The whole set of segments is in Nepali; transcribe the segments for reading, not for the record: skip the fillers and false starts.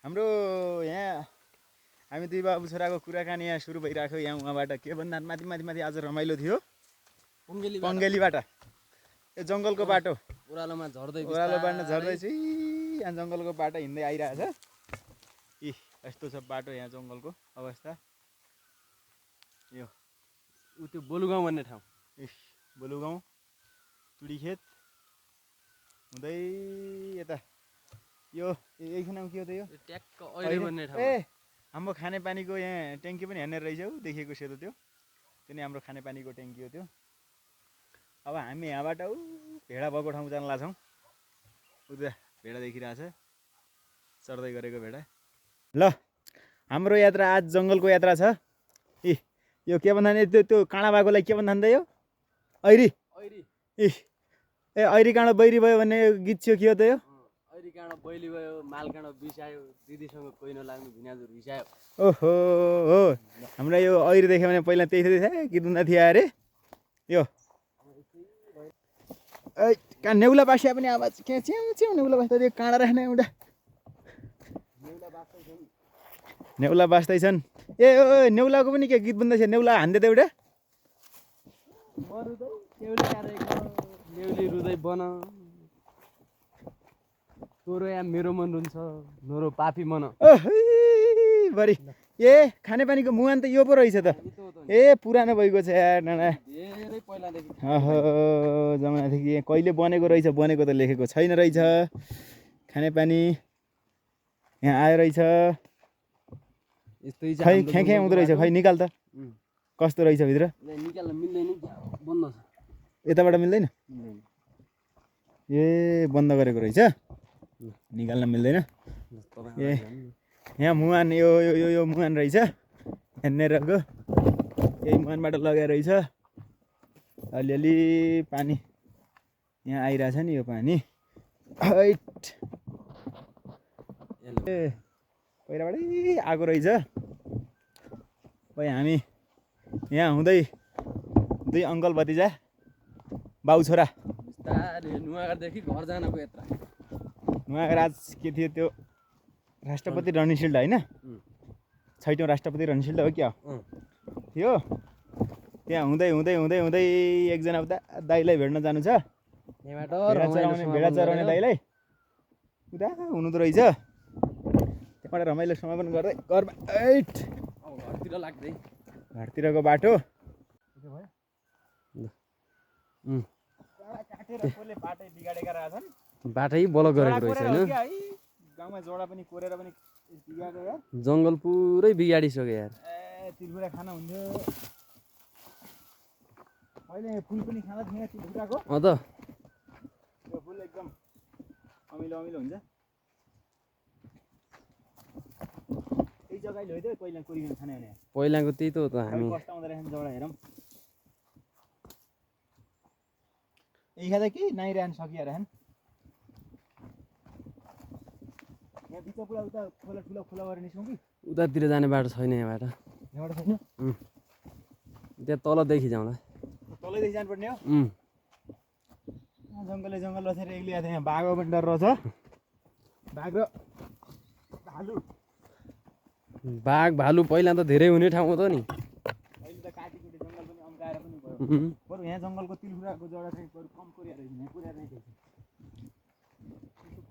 हाम्रो यहाँ हामी दुई बाबु छोराको कुराकानी यहाँ सुरु भइरहेको यहाँ उहाँबाट के भन्दा माथि माथि माथि आज रमाइलो थियो पङ्गेलीबाट यो जङ्गलको बाटो ओह्रालोमा झर्दैछ यहाँ जङ्गलको बाटो हिँड्दै आइरहेछ इ यस्तो छ बाटो यहाँ जङ्गलको अवस्था यो उ त्यो बोलुगाउँ भन्ने ठाउँ बोलुगाउँ चुडीखेत हुँदै यता यो एकछिन के हो त यो ट्याक्क अहिले भन्ने ठाउँ ए हाम्रो खानेपानीको यहाँ ट्याङ्की पनि हेर्ने रहेछ हौ देखेको सेतो त्यो नि हाम्रो खानेपानीको ट्याङ्की हो त्यो अब हामी यहाँबाट ऊ भेडा भएको ठाउँ जान लाग्छौँ उता भेडा देखिरहेछ चढ्दै गरेको भेडा ल हाम्रो यात्रा आज जङ्गलको यात्रा छ इ यो के भन्दा नि त्यो काँडा भएकोलाई के भन्दा यो ऐरी इ ए ऐरी काँडो बैरी भयो भन्ने गीत थियो के हो त यो ऐरी काँडो बैली भयो माल काँडो बिसायो दिदीसँग कोही नलाग्नु भिनाजु रिसायो ओहो हो हाम्रो यो ऐरी देख्यो भने पहिला त्यही थियो गीत हुँदा थियो अरे यो कहाँ नेउला बासिया पनि आवाज के च्याउ च्याउ नेउला बास्दा त्यो काँडा राख्ने एउटा नेउला बास्दैछन् ए ओ नेउलाको पनि के गीत बन्दैछ नेउला हान्दै त एउटा नेउली रुँदै बन तोरो या मेरो मन रुन्छ नोरो पापी मन बरी ए खानेपानीको मुहान त यो पो रहेछ त ए पुरानो भइगयो छ यार नाना धेरै पहिलादेखि ओहो जमानादेखि कहिले बनेको रहेछ बनेको त लेखेको छैन रहेछ खानेपानी यहाँ आयो रहेछ यस्तै खै ख्याख्या हुँदो रहेछ खै निकाल त कस्तो रहेछ भित्र निकाल्न मिल्दैन बन्द छ यताबाट मिल्दैन ए बन्द गरेको रहेछ निकाल्न मिल्दैन ए यहाँ मुहान यो यो यो मुहान रहेछ हेर्नेरको यही मुहानबाट लगाएर रहेछ अलिअलि पानी यहाँ आइरहेछ नि यो पानी हैट ए पहिलाबाटै आएको रहेछ खै हामी यहाँ हुँदै दुई अङ्कल भतिजा बाउ छोरा बिस्तारै नुवागढदेखि घर जानको यात्रा नुवागढ आज के थियो त्यो राष्ट्रपति रणशील्ड होइन 6औँ राष्ट्रपति रणशील्ड हो क्या थियो त्यहाँ हुँदै हुँदै हुँदै हुँदै एकजना उता दाइलाई भेट्न जानु छ भेडा चराउने दाइलाई उता हुनु त रहेछ त्यहाँबाट रमाइलो समापन गर्दै घरमा ऐट घरतिर लाग्दै घरतिरको बाटो बाटै बिगाडेका रहेछन् बाटै ब्लक गरेको रहेछ होइन गाउँमा जोडा पनि कोरेर पनि बिगाएको यार जङ्गल पुरै बिगाडिसक्यो यार ए तिलपुरा खाना हुन्थ्यो अहिले फुल पनि खाँदा थिएन तिलपुराको त यो फुल एकदम अमिलो अमिलो हुन्छ त्यही जग्गा ल्याइदियो पहिला कोरिकन खाने भने पहिलाको त्यही त हो त हामी कस्तो आउँदो रहेछ जोडा हेरौँ यही खाँदा कि नाइरहन सकिहाल्छन् यहाँ बिच पुरा उता खोला ठुलो खोला गरेर निस्कौँ कि उतातिर जाने बाटो छैन यहाँबाट यहाँबाट छैन त्यहाँ तलदेखि जाउँला तलैदेखि जानुपर्ने हो जङ्गलै जङ्गल बसेर एक्लिया थियो यहाँ बाघको पनि डर रहेछ बाघ र भालु बाघ भालु पहिला त धेरै हुने ठाउँ हो त नि अहिले त काटीकुटी जङ्गल पनि अम्काएर पनि भयो बरु यहाँ जङ्गलको तिलफुराको जरा चाहिँ बरु कम कोरिया रहेछ यहाँ कोरिया रहेछ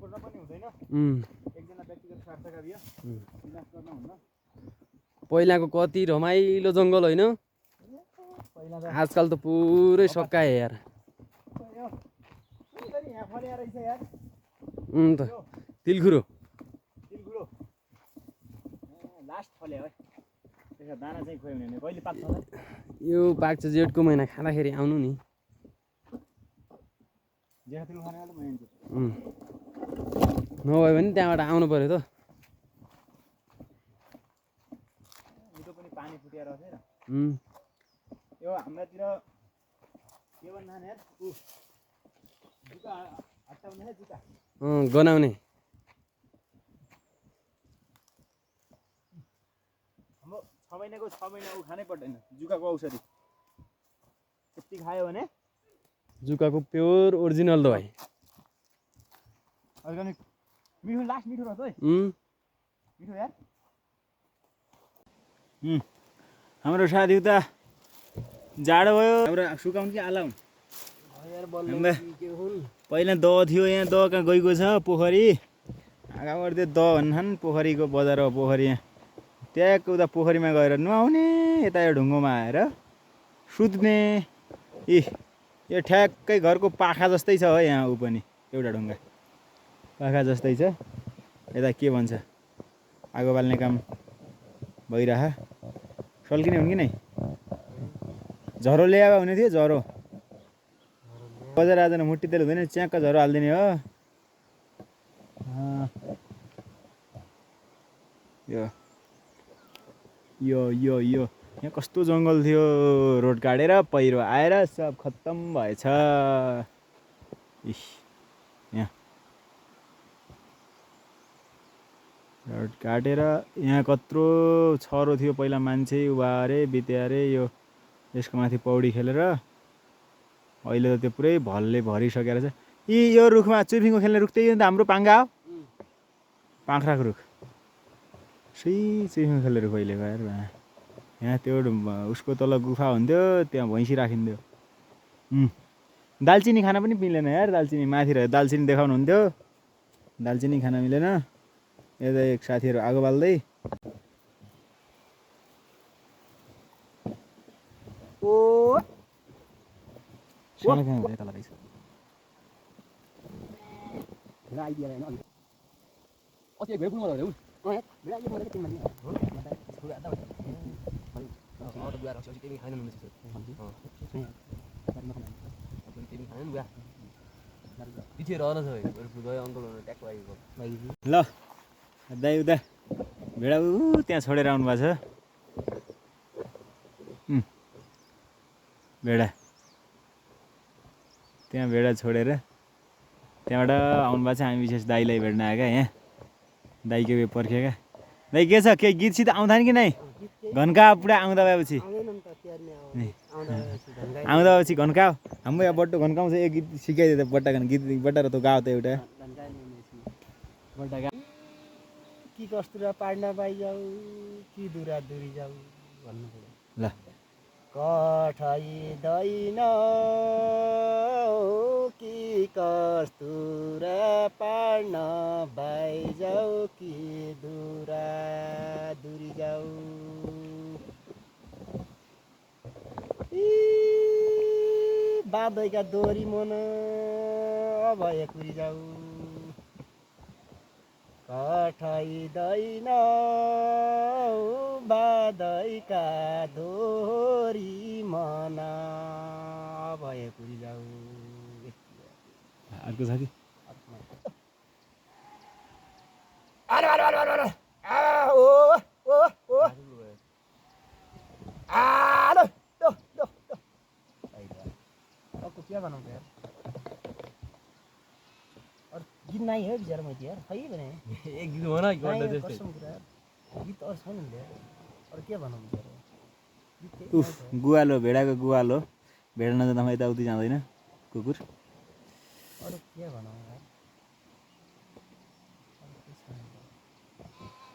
कोर्न पनि हुँदैन एकजना व्यक्तिगत स्वार्थका बियो विनाश गर्न हुन्न पहिलाको कति रमाइलो जङ्गल होइन पहिला त आजकल त पुरै सकाए यार यहाँ फल्या रहेछ यार त तिलखुरो तिलखुरो लास्ट फल्या है त्यसको दाना चाहिँ खुवायो भने कहिले पाक्छ होला यो पाक्छ जेठको महिना खाँदाखेरि आउनु नि जेठा तिल खाने त महिना नभए पनि त्यहाँबाट आउनु पर्यो त उतो पनि पानी फुटिएर छ यो हाम्रोतिर के भन्दा यार जुका हटाउने जुका गनाउने हाम्रो 6 महिनाको 6 महिना ऊ खानै पर्दैन जुकाको औषधि यति खायो भने जुकाको प्योर ओरिजिनल दबाई अर्ग्यानिक मिठो लास्ट मिठो रहेछ है मिठो यार हाम्रो साथी उता जाडो भयो हाम्रो सुकाउनु कि आलाउँ पहिला दह थियो यहाँ दह कहाँ गइको छ पोखरी अगाबाट त्यो दह भन्छन् पोखरीको बजार हो पोखरी यहाँ ट्याक्क उता पोखरीमा गएर नुहाउने यता यो ढुङ्गोमा आएर सुत्ने यो ठ्याक्कै घरको पाखा जस्तै छ हो यहाँ ऊ पनि एउटा ढुङ्गा पाखा जस्तै छ यता के भन्छ आगो बाल्ने काम भइरह सल्किने हुन् कि नै झरो ल्याए हुने थियो झरो बजार आज मुट्टी तेल हुँदैन च्याक्क झरो हालिदिने हो यो यो यो यहाँ कस्तो जङ्गल थियो रोड काटेर पहिरो आएर सब खत्तम भएछ यहाँ रोड काटेर यहाँ कत्रो छरो थियो पहिला मान्छे उभारे बित्यारे यो यसको माथि पौडी खेलेर अहिले त त्यो पुरै भलले भरिसकेर छ यो रुखमा चुर्फिङको खेल्ने रुख त्यही हो नि त हाम्रो पाङ्गा हो पाख्राको रुख सही चुर्फिङको खेल्ने रुख अहिले गएर यहाँ त्यो उसको तल गुफा हुन्थ्यो त्यहाँ भैँसी राखिन्थ्यो दालचिनी खान पनि मिलेन यार दालचिनी माथि रह्यो दालचिनी देखाउनु हुन्थ्यो दालचिनी खान मिलेन यता एक साथीहरू आगो बाल्दै सानो कहाँ हुन्छ यता रहेछ ल दाइ उता भेडा त्यहाँ छोडेर आउनु भएको छ भेडा त्यहाँ भेडा छोडेर त्यहाँबाट आउनु भएको छ हामी विशेष दाइलाई भेट्न आएका यहाँ दाइको उयो पर्खेका दाइ के छ केही गीत सित आउँदैन कि नै घन्का पुरा आउँदा भएपछि आउँदा भएपछि घन्का हाम्रो यहाँ बट्टो घन्काउँछ एक गीत सिकाइदियो त बट्टा गीत बट्टा र त गाउ त एउटा कि कस्तुरा पाड्न पाइजाऊ कि दुरा दुरी जाऊ भन्नु ल कठाइदैन कि कस्तुरा पाड्न बाइजाऊ कि दुरा दुरी जाऊ बाँधैका दोरी मन भए कुरी जाऊ कठाइदैन बाँधैका दोरी मन भए कुरी जाऊ अर्को छ कि क्या बनाउँछ यार गीत नहीं है बेचारा मैं यार है बने एक गीत होना गर्दा जस्तै कसम कुरा गीत और छैन नि यार और के भनौँ बेचारा उफ गुवालो भेडाको गुवालो भेड्न जाँदा म यताउति जाँदैन कुकुर और के भनौँ यार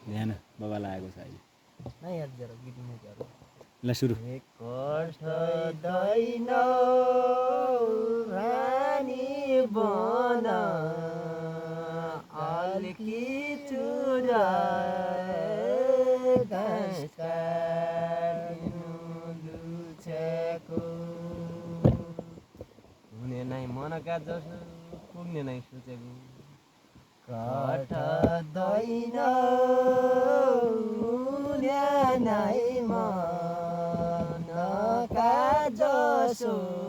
ध्यान बाबालाई आएको छ अहिले नहीं यार बेचारा गीत नहीं यार ल सुरु कठ्दैन रानी बन अलकी चुराए घाँस काट्नु लुछेको हुने नै मनका जसो पुग्ने नै सोचेको कठ्दैन नै मनका जसो